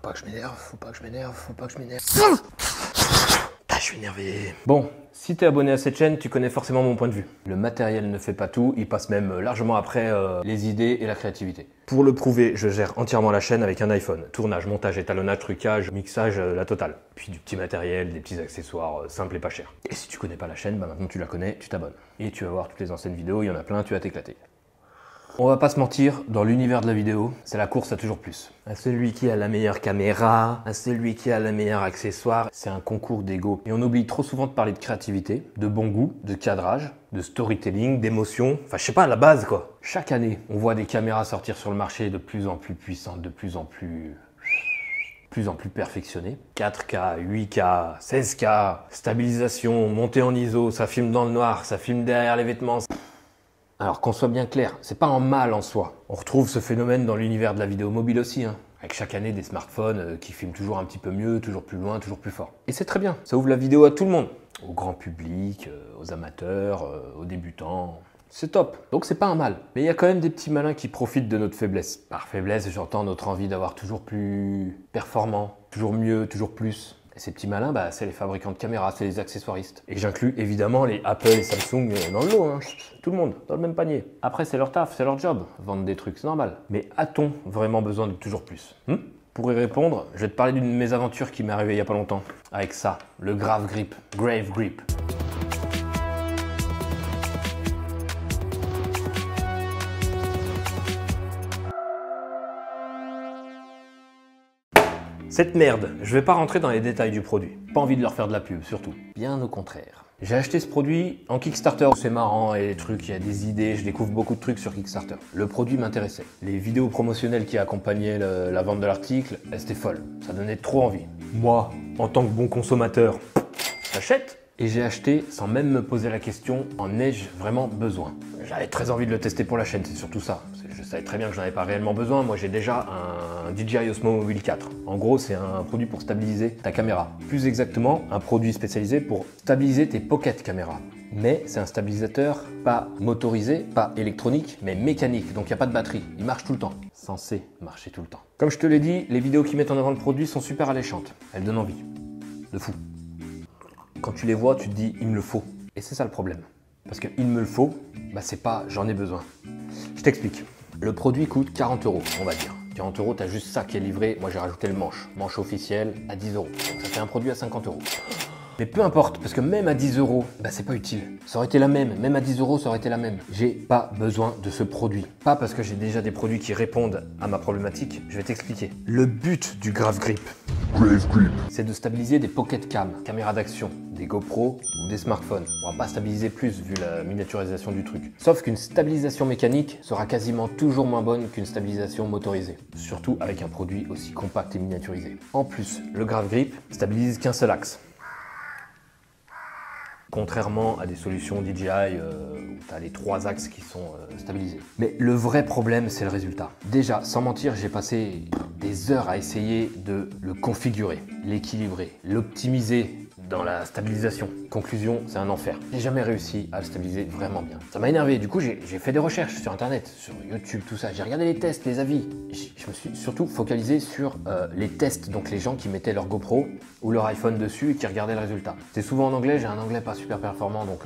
pas que je m'énerve, faut pas que je m'énerve, faut pas que je m'énerve. Ah, je suis énervé. Bon, si t'es abonné à cette chaîne, tu connais forcément mon point de vue. Le matériel ne fait pas tout, il passe même largement après les idées et la créativité. Pour le prouver, je gère entièrement la chaîne avec un iPhone. Tournage, montage, étalonnage, trucage, mixage, la totale. Puis du petit matériel, des petits accessoires simples et pas chers. Et si tu connais pas la chaîne, bah maintenant tu la connais, tu t'abonnes. Et tu vas voir toutes les anciennes vidéos, il y en a plein, tu vas t'éclater. On va pas se mentir, dans l'univers de la vidéo, c'est la course à toujours plus. À celui qui a la meilleure caméra, à celui qui a le meilleur accessoire, c'est un concours d'ego. Et on oublie trop souvent de parler de créativité, de bon goût, de cadrage, de storytelling, d'émotion, enfin je sais pas, à la base quoi. Chaque année, on voit des caméras sortir sur le marché de plus en plus puissantes, de plus en plus perfectionnées. 4K, 8K, 16K, stabilisation, montée en ISO, ça filme dans le noir, ça filme derrière les vêtements. Alors qu'on soit bien clair, c'est pas un mal en soi. On retrouve ce phénomène dans l'univers de la vidéo mobile aussi, avec chaque année des smartphones qui filment toujours un petit peu mieux, toujours plus loin, toujours plus fort. Et c'est très bien, ça ouvre la vidéo à tout le monde, au grand public, aux amateurs, aux débutants. C'est top, donc c'est pas un mal. Mais il y a quand même des petits malins qui profitent de notre faiblesse. Par faiblesse, j'entends notre envie d'avoir toujours plus performant, toujours mieux, toujours plus. Et ces petits malins, bah, c'est les fabricants de caméras, c'est les accessoiristes. Et j'inclus évidemment les Apple et Samsung dans le lot, tout le monde, dans le même panier. Après, c'est leur taf, c'est leur job, vendre des trucs, c'est normal. Mais a-t-on vraiment besoin de toujours plus Pour y répondre, je vais te parler d'une de mes aventures qui m'est arrivée il y a pas longtemps. Avec ça, le Grave Grip. Cette merde, je vais pas rentrer dans les détails du produit. Pas envie de leur faire de la pub, surtout. Bien au contraire. J'ai acheté ce produit en Kickstarter. C'est marrant et les trucs, il y a des idées, je découvre beaucoup de trucs sur Kickstarter. Le produit m'intéressait. Les vidéos promotionnelles qui accompagnaient la vente de l'article, c'était folle. Ça donnait trop envie. Moi, en tant que bon consommateur, j'achète. Et j'ai acheté sans même me poser la question, en ai-je vraiment besoin? J'avais très envie de le tester pour la chaîne, c'est surtout ça. Je savais très bien que j'en avais pas réellement besoin, moi j'ai déjà un DJI Osmo Mobile 4. En gros, c'est un produit pour stabiliser ta caméra. Plus exactement, un produit spécialisé pour stabiliser tes pocket caméras. Mais c'est un stabilisateur pas motorisé, pas électronique, mais mécanique, donc il n'y a pas de batterie. Il marche tout le temps. Censé marcher tout le temps. Comme je te l'ai dit, les vidéos qui mettent en avant le produit sont super alléchantes. Elles donnent envie. De fou. Quand tu les vois, tu te dis « il me le faut ». Et c'est ça le problème. Parce que « il me le faut », bah c'est pas « j'en ai besoin ». Je t'explique. Le produit coûte 40 €, on va dire. 40 €, t'as juste ça qui est livré. Moi, j'ai rajouté le manche. Manche officiel à 10 €. Donc ça fait un produit à 50 €. Mais peu importe, parce que même à 10 €, bah c'est pas utile. Ça aurait été la même. Même à 10 €, ça aurait été la même. J'ai pas besoin de ce produit. Pas parce que j'ai déjà des produits qui répondent à ma problématique. Je vais t'expliquer. Le but du Grave Grip, c'est de stabiliser des pocket cam, caméras d'action, des GoPro ou des smartphones. On va pas stabiliser plus vu la miniaturisation du truc. Sauf qu'une stabilisation mécanique sera quasiment toujours moins bonne qu'une stabilisation motorisée. Surtout avec un produit aussi compact et miniaturisé. En plus, le Grave Grip stabilise qu'un seul axe. Contrairement à des solutions DJI où tu as les 3 axes qui sont stabilisés. Mais le vrai problème, c'est le résultat. Déjà, sans mentir, j'ai passé des heures à essayer de le configurer, l'équilibrer, l'optimiser dans la stabilisation. Conclusion, c'est un enfer. J'ai jamais réussi à le stabiliser vraiment bien. Ça m'a énervé. Du coup, j'ai fait des recherches sur internet, sur YouTube, tout ça. J'ai regardé les tests, les avis. Je me suis surtout focalisé sur les tests, donc les gens qui mettaient leur GoPro ou leur iPhone dessus et qui regardaient le résultat. C'était souvent en anglais, j'ai un anglais pas super performant, donc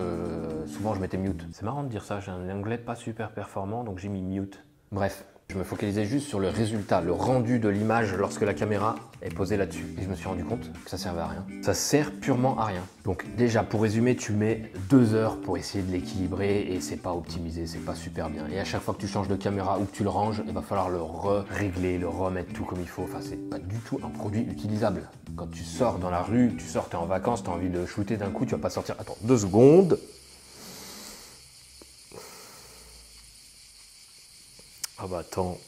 souvent je mettais mute. C'est marrant de dire ça, j'ai un anglais pas super performant, donc j'ai mis mute. Bref. Je me focalisais juste sur le résultat, le rendu de l'image lorsque la caméra est posée là-dessus. Et je me suis rendu compte que ça servait à rien. Ça sert purement à rien. Donc déjà, pour résumer, tu mets 2 heures pour essayer de l'équilibrer et c'est pas optimisé, c'est pas super bien. Et à chaque fois que tu changes de caméra ou que tu le ranges, il va falloir le régler, le remettre tout comme il faut. Enfin, c'est pas du tout un produit utilisable. Quand tu sors dans la rue, tu sors, t'es en vacances, t'as envie de shooter d'un coup, tu vas pas sortir. Attends, 2 secondes. Ah bah attends.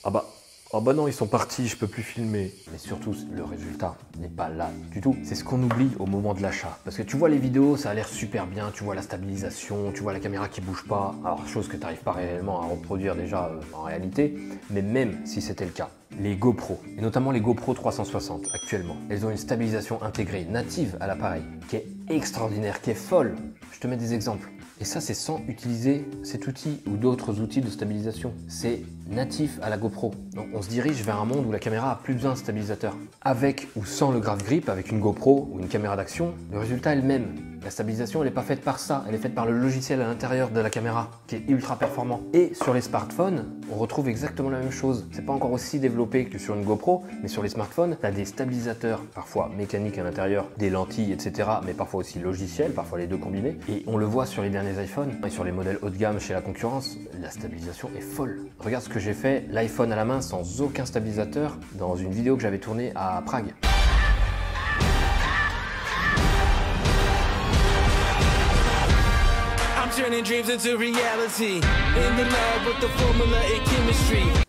Ah bah non, ils sont partis, je peux plus filmer. Mais surtout, le résultat n'est pas là du tout. C'est ce qu'on oublie au moment de l'achat. Parce que tu vois les vidéos, ça a l'air super bien, tu vois la stabilisation, tu vois la caméra qui bouge pas. Alors, chose que tu n'arrives pas réellement à reproduire déjà en réalité. Mais même si c'était le cas, les GoPro, et notamment les GoPro 360 actuellement, elles ont une stabilisation intégrée, native à l'appareil, qui est extraordinaire, qui est folle. Je te mets des exemples. Et ça, c'est sans utiliser cet outil ou d'autres outils de stabilisation. C'est natif à la GoPro. Donc on se dirige vers un monde où la caméra a plus besoin de stabilisateur. Avec ou sans le Graph Grip, avec une GoPro ou une caméra d'action, le résultat est le même. La stabilisation, elle n'est pas faite par ça, elle est faite par le logiciel à l'intérieur de la caméra, qui est ultra performant. Et sur les smartphones, on retrouve exactement la même chose. C'est pas encore aussi développé que sur une GoPro, mais sur les smartphones, tu as des stabilisateurs, parfois mécaniques à l'intérieur, des lentilles, etc., mais parfois aussi logiciels, parfois les deux combinés. Et on le voit sur les derniers iPhones, et sur les modèles haut de gamme chez la concurrence, la stabilisation est folle. Regarde ce que j'ai fait, l'iPhone à la main sans aucun stabilisateur, dans une vidéo que j'avais tournée à Prague.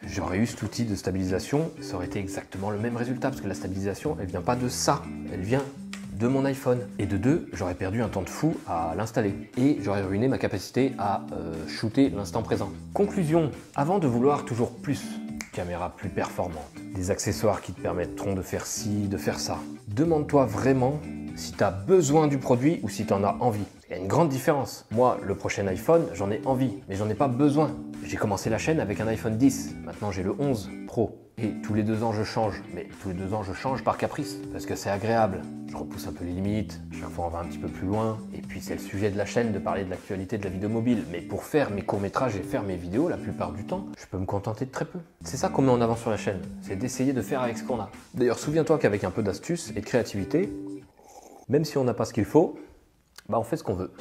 J'aurais eu cet outil de stabilisation, ça aurait été exactement le même résultat, parce que la stabilisation, elle vient pas de ça, elle vient de mon iPhone. Et de deux, j'aurais perdu un temps de fou à l'installer. Et j'aurais ruiné ma capacité à shooter l'instant présent. Conclusion, avant de vouloir toujours plus, caméra plus performante, des accessoires qui te permettront de faire ci, de faire ça, demande-toi vraiment si tu as besoin du produit ou si tu en as envie. Il y a une grande différence. Moi, le prochain iPhone, j'en ai envie, mais j'en ai pas besoin. J'ai commencé la chaîne avec un iPhone 10, maintenant j'ai le 11 Pro. Et tous les 2 ans, je change. Mais tous les 2 ans, je change par caprice, parce que c'est agréable. Je repousse un peu les limites, chaque fois on va un petit peu plus loin. Et puis c'est le sujet de la chaîne de parler de l'actualité de la vidéo mobile. Mais pour faire mes courts-métrages et faire mes vidéos, la plupart du temps, je peux me contenter de très peu. C'est ça qu'on met en avant sur la chaîne, c'est d'essayer de faire avec ce qu'on a. D'ailleurs, souviens-toi qu'avec un peu d'astuce et de créativité, même si on n'a pas ce qu'il faut, bah on fait ce qu'on veut.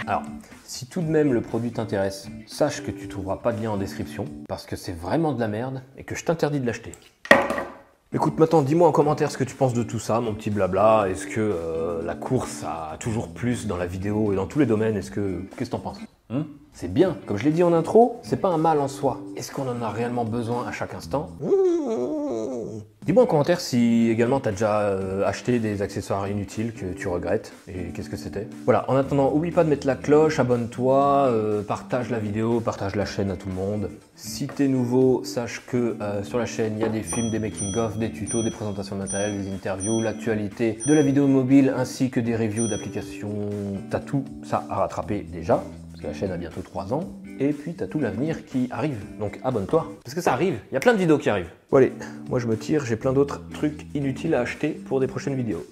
Alors, si tout de même le produit t'intéresse, sache que tu trouveras pas de lien en description, parce que c'est vraiment de la merde et que je t'interdis de l'acheter. Écoute, maintenant, dis-moi en commentaire ce que tu penses de tout ça, mon petit blabla. Est-ce que la course a toujours plus dans la vidéo et dans tous les domaines? Qu'est-ce que t'en penses? C'est bien, comme je l'ai dit en intro, c'est pas un mal en soi. Est-ce qu'on en a réellement besoin à chaque instant? Dis-moi en commentaire si également tu as déjà acheté des accessoires inutiles que tu regrettes et qu'est-ce que c'était. Voilà, en attendant, oublie pas de mettre la cloche, abonne-toi, partage la vidéo, partage la chaîne à tout le monde. Si t'es nouveau, sache que sur la chaîne, il y a des films, des making-of, des tutos, des présentations de matériel, des interviews, l'actualité de la vidéo mobile ainsi que des reviews d'applications. T'as tout ça à rattraper déjà. La chaîne a bientôt 3 ans, et puis t'as tout l'avenir qui arrive, donc abonne-toi, parce que ça arrive, il y a plein de vidéos qui arrivent. Bon allez, moi je me tire, j'ai plein d'autres trucs inutiles à acheter pour des prochaines vidéos.